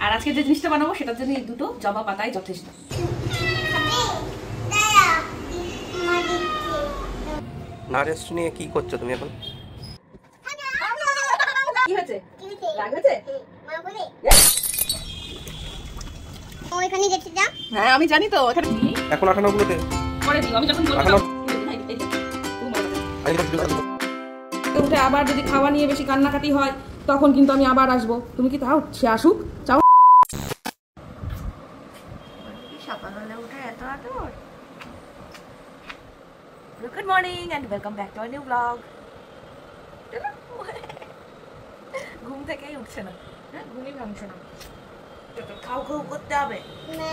আর আজকে যে জিনিসটা বানাবো সেটার জন্য এই দুটো জবা পাতাই যথেষ্ট। নারেশ নিয়ে কি করছো তুমি এখন? কি হয়েছে? রাগ হয়েছে? ওইখানে গেছি না? হ্যাঁ আমি জানি তো, এখানে এখন 58 গুলোতে পরে দিই, আমি যখন উঠে আবার যদি খাওয়া নিয়ে বেশি কান্নাকাটি হয় তখন কিন্তু আমি আবার আসবো। তুমি কি তাও সে আসুক চাও? সকালবেলা উঠে এত আদর। Good morning and welcome back to a new blog. ঘুম থেকেই উঠছে না, হ্যাঁ ঘুমই ভাঙছে না। খাও খাও করতে হবে না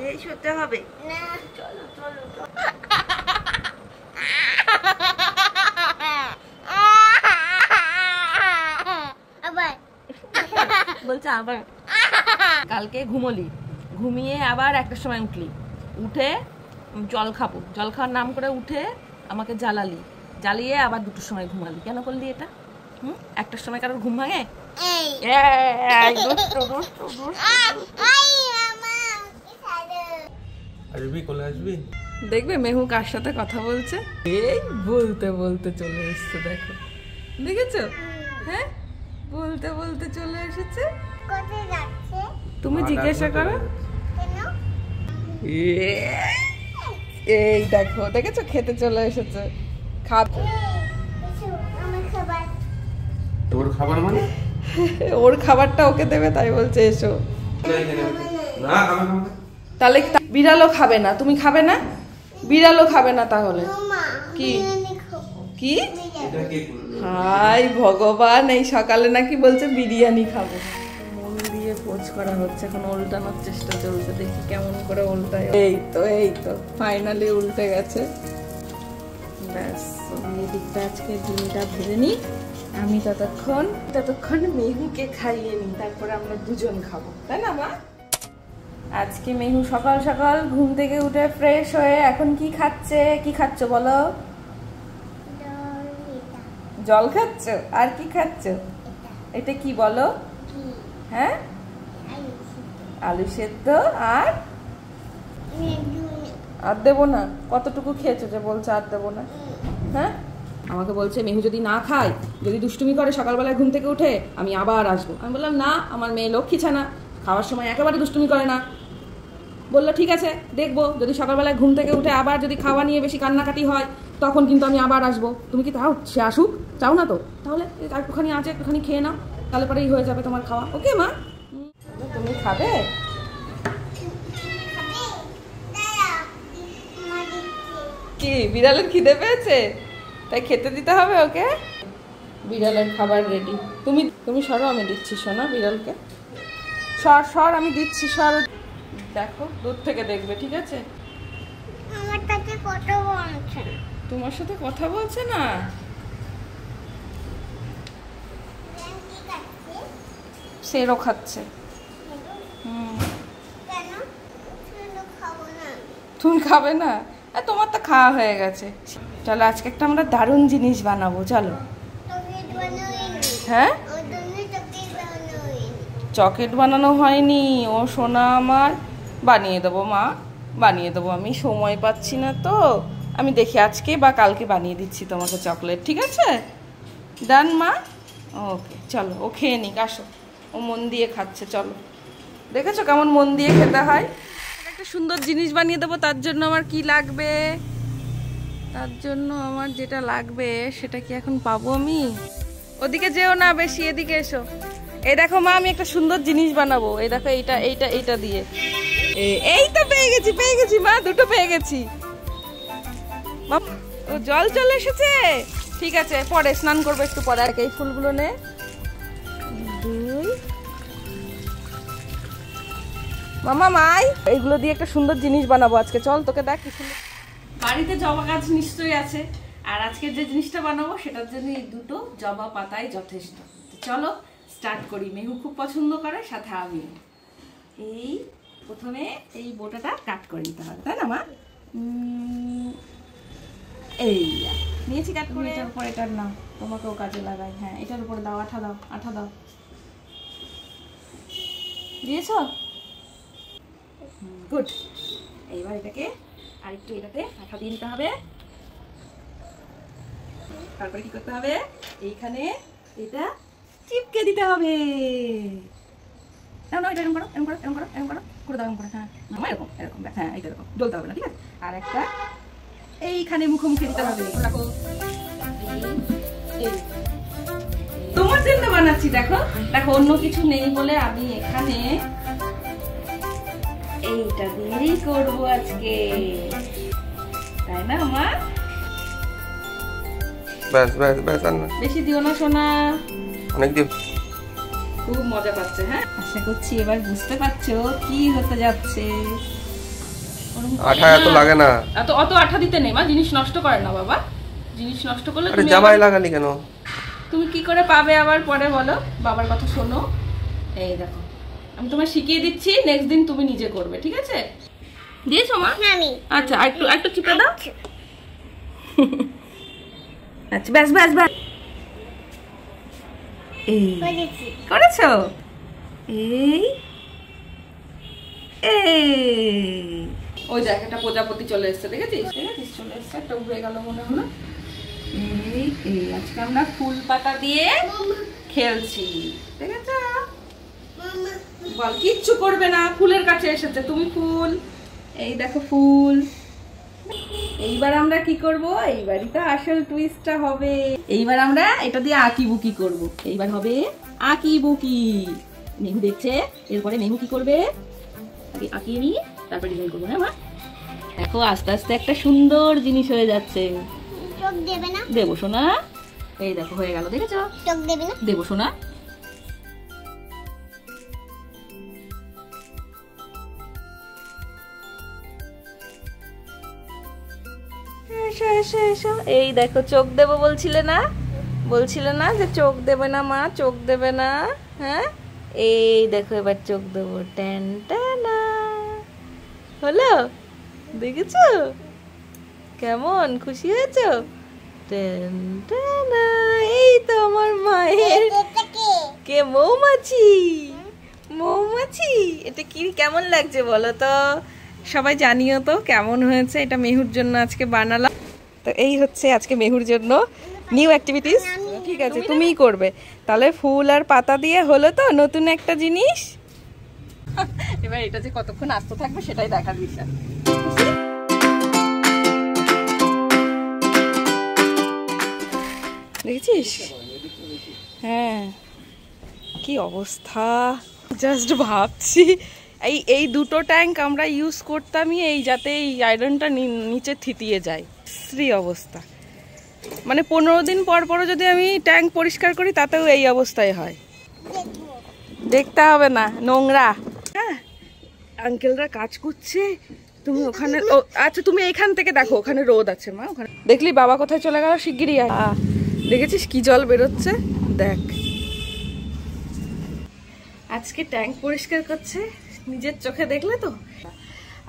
এই শুতে হবে না, চলো চলো আবার বলছে আবার। কালকে ঘুমোলি, ঘুমিয়ে আবার একটার সময় উঠলি, উঠে জল খাবো, জল খাওয়ার নাম করে উঠে আমাকে জ্বালালি, জ্বালিয়ে আবার দুটোর সময় ঘুমালি। কেন করলি এটা? একটার সময় কারোর ঘুম ভাঙে? এই আসবি, কোলে আসবি। দেখবে মেহু কার সাথে কথা বলছে, এই বলতে বলতে চলে এসছে, দেখো দেখেছো? হ্যাঁ বলতে বলতে চলে এসেছে। কোথায় যাচ্ছে? তুমি জিজ্ঞাসা করো। কেন? এই দেখো, দেখেছো খেতে চলে এসেছে, খাবে। কিছু আমার খাবার। তোর খাবার মানে? ওর খাবারটা ওকে দেবে তাই বলছে এসো। না খাবে না। তাহলে বিড়ালও খাবে না? তুমি খাবে না? বিড়ালও খাবে না তাহলে? মামা কি? বিরিয়ানি খাবো। কি? এটা কে করলো? হাই ভগবান, এই সকালে নাকি বলছে বিরিয়ানি খাবো। মন দিয়ে পোজ করা হচ্ছে, এখন উল্টানোর চেষ্টা চলছে, দেখি কেমন করে উল্টায়। এই তো ফাইনালি উল্টে গেছে। ব্যাস এই দিকটা আজকে ডিমটা ভেজে নিই, আমি ততক্ষণ মেহুকে খাইয়ে নিই, তারপরে আমরা দুজন খাবো, তাই না মা? আজকে মেহু সকাল সকাল ঘুম থেকে উঠে ফ্রেশ হয়ে এখন কি খাচ্ছে? কি খাচ্ছ বলো? জল খাচ্ছ? আর কি খাচ্ছ? এটা কি বলো? হ্যাঁ আলু সেদ্ধ। আর দেবো না? কতটুকু খেয়েছো যে বলছে আর দেবো না? হ্যাঁ আমাকে বলছে মেহু যদি না খায়, যদি দুষ্টুমি করে সকালবেলায় ঘুম থেকে উঠে, আমি আবার আসবো। আমি বললাম না, আমার মেয়ে লক্ষ্মী ছানা, খাওয়ার সময় একেবারে দুষ্টুমি করে না। বললো ঠিক আছে দেখবো, যদি সকালবেলায় ঘুম থেকে উঠে আবার যদি খাওয়া নিয়ে বেশি কান্নাকাটি হয় তখন কিন্তু আমি আবার আসবো। তুমি কি তাও সে আসুক চাও না তো? তাহলে একটুখানি আছে, একটুখানি খেয়ে নাও, তাহলে পরেই হয়ে যাবে তোমার খাওয়া। ওকে মা? তুমি খাবে? কি বিড়ালের খিদে পেয়েছে তাই খেতে দিতে হবে ওকে? বিড়ালের খাবার রেডি। তুমি সরো, আমি দিচ্ছি সোনা বিড়ালকে। সর আমি দিচ্ছি, সর। দেখো দূর থেকে দেখবে, ঠিক আছে? আমার কাছে কথা বলছে না। তোমার সাথে কথা বলছে না? কি খাচ্ছে? সেরও খাচ্ছে। কেন? শুধু খাবো না। তুমি খাবে না? তোমার তো খাওয়া হয়ে গেছে। চলো আজকে একটা আমরা দারুণ জিনিস বানাবো, চলো। চকলেট বানাইনি। হ্যাঁ ওর জন্য চকলেট বানাইনি। চকলেট বানানো হয়নি, ও সোনা আমার। বানিয়ে দেবো মা, বানিয়ে দেবো, আমি সময় পাচ্ছি না তো। আমি দেখি আজকে বা কালকে বানিয়ে দিচ্ছি তোমাকে চকলেট, ঠিক আছে? ডান মা? ওকে চলো, ও খেয়ে নিক, আসো। ও মন দিয়ে খাচ্ছে, চলো। দেখেছো কেমন মন দিয়ে খেতে হয়? একটা সুন্দর জিনিস বানিয়ে দেবো, তার জন্য আমার কি লাগবে? তার জন্য আমার যেটা লাগবে সেটা কি এখন পাবো আমি? ওদিকে যেও না বেশি, এদিকে এসো। এই দেখো মা, আমি একটা সুন্দর জিনিস বানাবো। এই দেখো এইটা দিয়ে। এই তো পেয়ে গেছি মা, দুটো পেয়ে গেছি। ও জল চলে এসেছে, ঠিক আছে পরে স্নান করবো একটু পরে। এই ফুলগুলো নে। মামা মাই, এইগুলো দিয়ে একটা সুন্দর জিনিস বানাবো আজকে, চল তোকে দেখ কি সুন্দর। বাড়িতে জবা গাছ নিশ্চয়ই আছে, আর আজকে যে জিনিসটা বানাবো সেটার জন্য এই দুটো জবা পাতাই যথেষ্ট। চলো স্টার্ট করি। মেহু খুব পছন্দ করে, সাথে আমি। এই প্রথমে এই বোটাটা কাট করে নিতে হবে, তাই না মা? এই নিয়েছি কাট করে। এটার উপর এটার না, তোমাকেও কাজে লাগাই। হ্যাঁ এটার উপরে দাও, আঠা দাও। দিয়েছো? গুড। এইবার এটাকে আরেকটু এটাতে আঠা দিয়ে দিতে হবে। তারপরে কি করতে হবে, এইখানে এটা চিপকে দিতে হবে। না এটা এরকম করো, এরকম করো, এরকম করো, এরকম করো, করে দাও, এরকম করো। হ্যাঁ এরকম এরকম, হ্যাঁ এইটা এরকম জ্বলতে হবে না, ঠিক আছে? আর একটা এইখানে মুখোমুখি দিতে হবে। দেখো এই তোমার জন্য বানাচ্ছি। দেখো দেখো, অন্য কিছু নেই বলে আমি এখানে এইটা দিয়েই করবো আজকে, তাই না মা? ব্যাস ব্যাস ব্যাস, আর না, বেশি দিও না সোনা। অনেক দিও। খুব মজা পাচ্ছে। হ্যাঁ, আশা করছি এবার বুঝতে পারছো কি হতে যাচ্ছে। আঠা এত লাগে না, অত আঠা দিতে নেই মা, জিনিস নষ্ট করে না বাবা। জিনিস নষ্ট করলে আরে জামাই লাগালি কেন? তুমি কি করে পাবে আবার পরে, বলো? বাবার কথা শোনো। এই দেখো, আমি তোমায় শিখিয়ে দিচ্ছি, নেক্সট দিন তুমি নিজে করবে, ঠিক আছে? দিয়েছো মা? আমি আচ্ছা, একটু চিপে দাও। আচ্ছা ব্যাস ব্যাস ব্যাস। এই করেছি। করেছো? এই ওই দেখ, একটা প্রজাপতি চলে এসছে, দেখেছিস? দেখেছিস চলে এসছে, একটা উড়ে গেল মনে হলো। এই আজকে আমরা ফুল পাতা দিয়ে খেলছি, দেখেছো? বল, কিচ্ছু করবে না, ফুলের কাছে এসেছে। তুমি ফুল, এই দেখো ফুল। এইবার আমরা কি করব? এইবারই তো আসল টুইস্টটা হবে। এইবার আমরা এটা দিয়ে আঁকি বুকি করব। এইবার হবে আঁকি বুকি। মেহু দেখছে, এরপরে মেহু কি করবে? আগে আঁকিয়ে নি, তারপর ডিজাইন করবো। হ্যাঁ মা, দেখো আস্তে আস্তে একটা সুন্দর জিনিস হয়ে যাচ্ছে। চোখ দেবে না? দেবো সোনা। এই দেখো হয়ে গেল, দেখেছো? চোখ দেবে না? দেবো সোনা। এসো এসো এসো। এই দেখো, চোখ দেবো বলছিলে না যে চোখ দেবে না মা, চোখ দেবে না? হ্যাঁ, এই দেখো এবার চোখ দেবো। টেন টেনা হলো, দেখেছো? কেমন খুশি হয়েছো? টেন টেনা। এই তো আমার মায়ের এটা কে? কে? মৌমাছি। মৌমাছি, এটা কি কেমন লাগছে বলো তো? সবাই জানিও তো কেমন হয়েছে। এটা মেহুর জন্য আজকে বানালাম। তো এই হচ্ছে আজকে মেহুর জন্য নিউ অ্যাক্টিভিটিস। ঠিক আছে, তুমিই করবে তাহলে। ফুল আর পাতা দিয়ে হলো তো নতুন একটা জিনিস। এবার এটা যে কতক্ষণ আস্ত থাকবে সেটাই দেখার বিষয়। দেখেছিস? হ্যাঁ, কি অবস্থা, জাস্ট ভাবছি। এই দুটো ট্যাঙ্ক আমরা ইউজ করতামই এই, যাতে এই আয়রনটা নিচে থিতিয়ে যায়। শ্রী অবস্থা, মানে 15 দিন পর পরও যদি আমি ট্যাঙ্ক পরিষ্কার করি তাতেও এই অবস্থায় হয়। দেখতে হবে না, নোংরা। হ্যাঁ, আঙ্কেলরা কাজ করছে, তুমি ওখানে। আচ্ছা তুমি এইখান থেকে দেখো, ওখানে রোদ আছে মা। ওখানে দেখলি বাবা কোথায় চলে গেল? শিগগিরই দেখেছিস কি জল বেরোচ্ছে? দেখ, আজকে ট্যাঙ্ক পরিষ্কার করছে, নিজের চোখে দেখলে তো।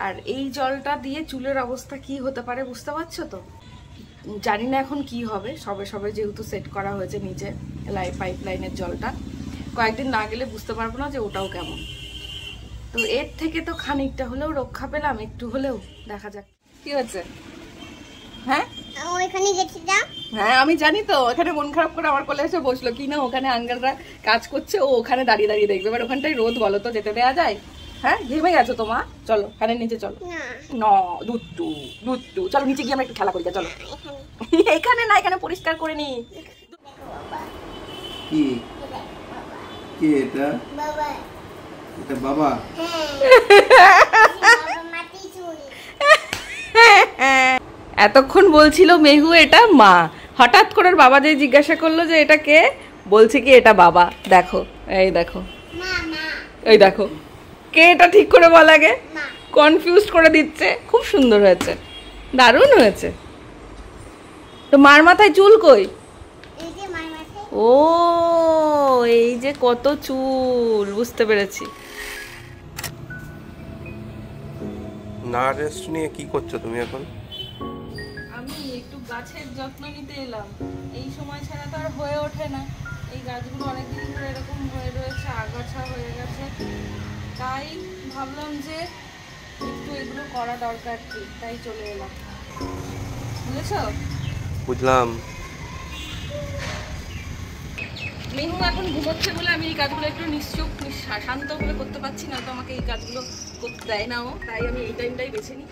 আর এই জলটা দিয়ে চুলের অবস্থা কি হতে পারে বুঝতে পারছো তো? জানি না এখন কি হবে, সবে সবে যেহেতু সেট করা হয়েছে নিচে পাইপ লাইনের জলটা, কয়েকদিন না গেলে বুঝতে পারবো না যে ওটাও কেমন। তো এর থেকে তো খানিকটা হলেও রক্ষা পেলাম, একটু হলেও। দেখা যাক কি হচ্ছে। হ্যাঁ ওইখানে গেছি যা। হ্যাঁ আমি জানি তো, এখানে মন খারাপ করে আমার কোলে এসে বসলো কি না, ওখানে আঙ্কেলরা কাজ করছে, ও ওখানে দাঁড়িয়ে দাঁড়িয়ে দেখবে। এবার ওখানটাই রোদ, বলো তো যেতে দেওয়া যায়? হ্যাঁ, ঘেমে গেছো তো মা, চলো ফ্যানের নিচে চলো। না দুট্টু চলো নিচে গিয়ে আমরা একটু খেলা করি, চলো। এখানে না, এখানে পরিষ্কার করে নি। কি কে এটা? বাবা। এটা বাবা? বাবা মাটি চুরি। এতক্ষণ বলছিল মেহু এটা মা, হঠাৎ করে বাবা যে জিজ্ঞাসা করলো যে এটা কে, বলছে কি এটা বাবা। দেখো, এই দেখো, মামা। এই দেখো, কে এটা ঠিক করে বলা আগে, মা। কনফিউজ করে দিচ্ছে। খুব সুন্দর হয়েছে, দারুণ হয়েছে। তো মার মাথায় চুল কই? এই যে মার মাথায়। ও, এই যে কত চুল, বুঝতে পেরেছি। না রেস্ট নিয়ে কি করছো তুমি এখন? আমি একটু গাছের যত্ন নিতে এলাম। এই সময় ছাড়া তো আর হয়ে ওঠে না। এই গাছগুলো অনেকদিন ধরে এরকম হয়ে রয়েছে, আগাছা হয়ে গেছে। তাই ভাবলাম যে একটু এগুলো করা দরকার, কি তাই চলে এলাম, বুঝেছো? বুঝলাম। মেহু এখন ঘুমোচ্ছে বলে আমি এই কাজগুলো একটু নিশ্চুপ শান্ত করে করতে পারছি না, তো আমাকে এই কাজগুলো করতে দেয় না ও, তাই আমি এই টাইমটাই বেছে নিই।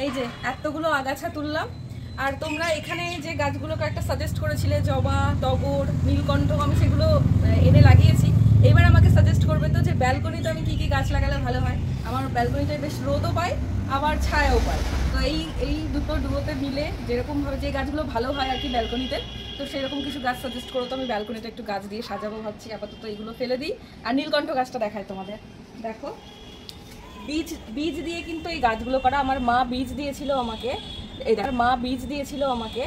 এই যে এতগুলো আগাছা তুললাম, আর তোমরা এখানে যে গাছগুলো কয়েকটা সাজেস্ট করেছিলে, জবা, টগর, নীলকণ্ঠ, আমি সেগুলো এনে লাগিয়েছি। এবার আমাকে সাজেস্ট করবে তো যে ব্যালকনিতে আমি কি কি গাছ লাগালে ভালো হয়। আমার ব্যালকনিতে বেশ রোদও পাই, আবার ছায়াও পাই, তো এই দুটো ডুবোতে মিলে যেরকমভাবে যে গাছগুলো ভালো হয় আর কি ব্যালকনিতে, তো সেরকম কিছু গাছ সাজেস্ট করো তো। আমি ব্যালকনিতে একটু গাছ দিয়ে সাজাবো ভাবছি, আপাতত এইগুলো ফেলে দিই। আর নীলকণ্ঠ গাছটা দেখায় তোমাদের, দেখো বীজ দিয়ে কিন্তু এই গাছগুলো করা। আমার মা বীজ দিয়েছিল আমাকে, এই দেখো মা বীজ দিয়েছিল আমাকে,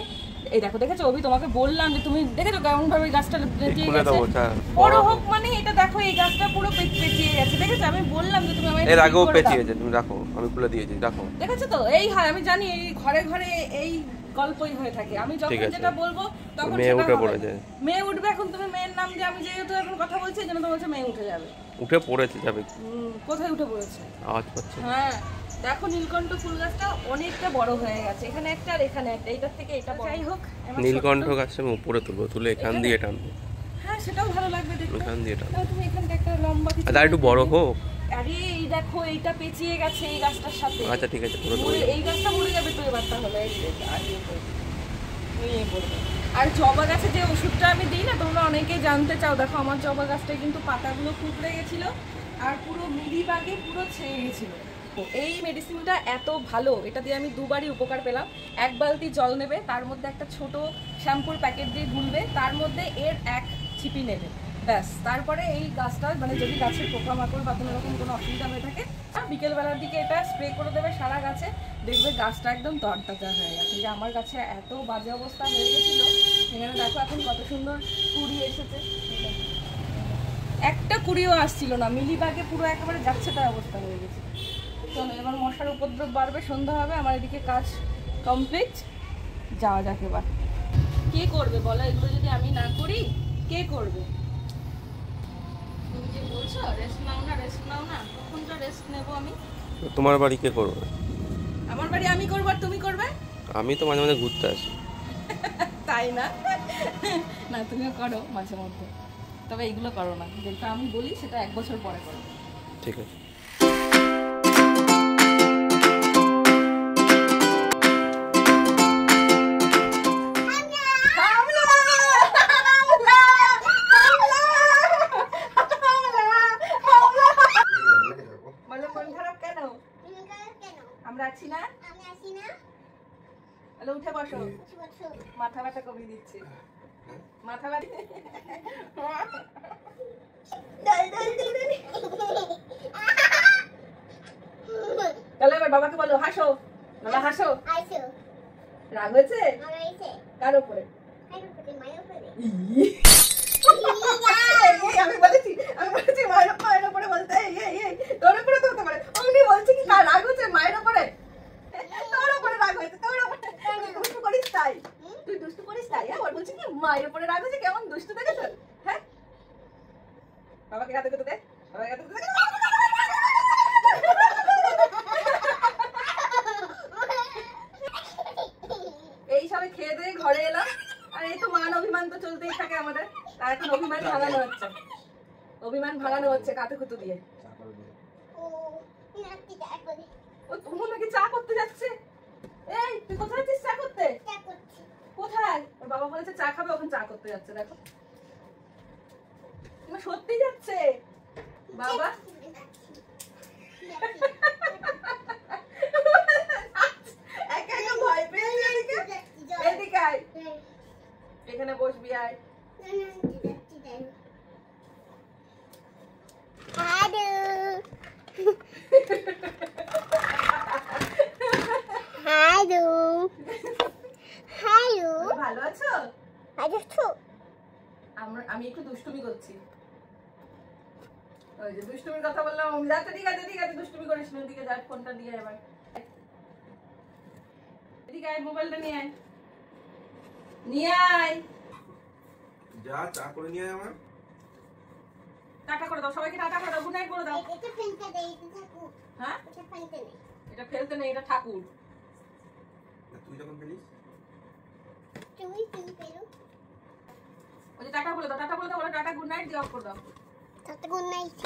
এই দেখো, দেখেছো অভি? তোমাকে বললাম যে তুমি দেখেছো কেমন ভাবে গাছটা পেঁচিয়ে গেছে, বড় হোক মানে এটা দেখো, এই গাছটা পুরো পেঁচিয়ে গেছে, দেখেছো? আমি বললাম যে তুমি আমায় এর আগেও পেঁচিয়ে গেছে, তুমি রাখো, আমি খুলে দিয়েছি, রাখো। দেখেছো তো? এই হয়, আমি জানি এই ঘরে ঘরে এই গল্পই হয়ে থাকে, আমি যখন যেটা বলবো তখন মেয়ে উঠে পড়ে যায়। মেয়ে উঠবে, এখন তুমি মেয়ের নাম দিয়ে আমি যেহেতু এখন কথা বলছি, যেন তো বলছে মেয়ে উঠে যাবে। উঠে পড়েছে, যাবে। কোথায় উঠে পড়েছে? আওয়াজ পাচ্ছে। হ্যাঁ দেখো, নীলকণ্ঠ ফুল গাছটা অনেকটা বড় হয়ে গেছে, এখানে একটা আর এখানে একটা, এইটার থেকে এটা বড়। যাই হোক, নীলকণ্ঠ গাছটা আমি উপরে তুলবো, তুলে এখান দিয়ে টানবো। হ্যাঁ সেটাও ভালো লাগবে দেখতে, এখান দিয়ে টানবো। তুমি এখানটা একটা লম্বা কিছু, আর একটু বড় হোক। আরে এই দেখো, এইটা পেঁচিয়ে গেছে এই গাছটার সাথে। আচ্ছা ঠিক আছে, পুরো তুলে। এই গাছটা মরে যাবে তো এবার, তাহলে নিয়ে পড়বে। আর জবা গাছে যে ওষুধটা আমি দিই না, তোমরা অনেকেই জানতে চাও, দেখো আমার জবা গাছটায় কিন্তু পাতাগুলো কুকড়ে গেছিল, আর পুরো মিলিবাগে পুরো ছেয়ে গেছিল। এই মেডিসিনটা এত ভালো, এটা দিয়ে আমি দুবারই উপকার পেলাম। এক বালতি জল নেবে, তার মধ্যে একটা ছোট শ্যাম্পুর প্যাকেট দিয়ে গুলবে, তার মধ্যে এর এক ছিপি নেবে, ব্যাস। তারপরে এই গাছটা মানে যদি গাছের পোকামাকড় বা কোনো রকম কোনো অসুবিধা হয়ে থাকে, বিকেলবেলার দিকে এটা স্প্রে করে দেবে সারা গাছে, দেখবে গাছটা একদম তরতাজা হয়ে গেছে। যে আমার গাছে এত বাজে অবস্থা হয়ে গেছিল, এখানে দেখো এখন কত সুন্দর কুড়ি এসেছে, একটা কুড়িও আসছিল না, মিলিবাগে পুরো একেবারে যাচ্ছে তার অবস্থা হয়ে গেছে। চলো এবার মশার উপদ্রব বাড়বে, সন্ধ্যা হবে, আমার এদিকে কাজ কমপ্লিট, যাওয়া যাক এবার। কে করবে বলো এগুলো যদি আমি না করি? কে করবে? তুমি যে বলছো রেস্ট নাও না, রেস্ট নাও না, কখনটা রেস্ট নেবো আমি? তোমার বাড়ি কে করবে? আমার বাড়ি আমি করবো আর তুমি করবে? আমি তো মাঝে মাঝে ঘুরতে আসি। তাই না? না তুমিও করো মাঝে মধ্যে, তবে এইগুলো করো না, যেটা আমি বলি সেটা 1 বছর পরে করো। ঠিক আছে। আমরা আছি না, তাহলে উঠে বসো, মাথা ব্যথা কমিয়ে দিচ্ছি, মাথা ব্যথা। তাহলে এবার বাবাকে বলো হাসো, বাবা হাসো। রাগ হয়েছে কার উপরে? আমি বলেছি মায়ের উপরে বলতে, তোর উপরে তো হতে পারে, অমনি বলছি কি কার রাগ হচ্ছে? মায়ের উপরে, তোর উপরে রাগ হয়েছে, তোর উপরে দুষ্টু করিস তাই, তুই দুষ্টু করিস তাই। আবার বলছি কি মায়ের উপরে রাগ হয়েছে, কেমন দুষ্টু দেখেছ? হ্যাঁ বাবাকে হাতে করতে দে, বাবাকে হাতে করতে দে। এই সবে খেয়ে দিয়ে ঘরে এলাম, আর এই তো মান অভিমান তো চলতেই থাকে আমাদের, আর এখন অভিমান ভাঙানো হচ্ছে, অভিমান ভাঙানো হচ্ছে কাতে কুতু দিয়ে। ও তুমি নাকি চা করতে যাচ্ছে? এই তুই কোথায় যাচ্ছিস চা করতে? কোথায়? ওর বাবা বলেছে চা খাবে, ওখানে চা করতে যাচ্ছে, দেখো তুমি সত্যি যাচ্ছে বাবা। একা একা ভয় পেয়ে এদিকে আয়, এখানে বসবি আয়। ভালো আছো? আমি একটু দুষ্টুমি করছি, ওই যে দুষ্টুমির কথা বললাম। ঠিক আছে ঠিক আছে, দুষ্টুমি করিস না, ওদিকে যা, ফোনটা দিয়ে এবার এদিকে আয়, মোবাইলটা নিয়ে আয়, নিয়ে আয়। যা চা করে নিয়ে আয় আমার। টাটা করে দাও, সবাইকে টাটা করে দাও, গুড নাইট করে দাও। এটা ফেলতে দেই, এটা থাকুক। হ্যাঁ, এটা ফেলতে নেই। এটা ফেলতে নেই, এটা ঠাকুর। তুই যখন ফেলিস তুমি ফেলো। ওই যে টাটা বলে দাও, টাটা বলে দাও, বলে টাটা গুড নাইট দিয়ে অফ করে দাও। তাতে গুড নাইট।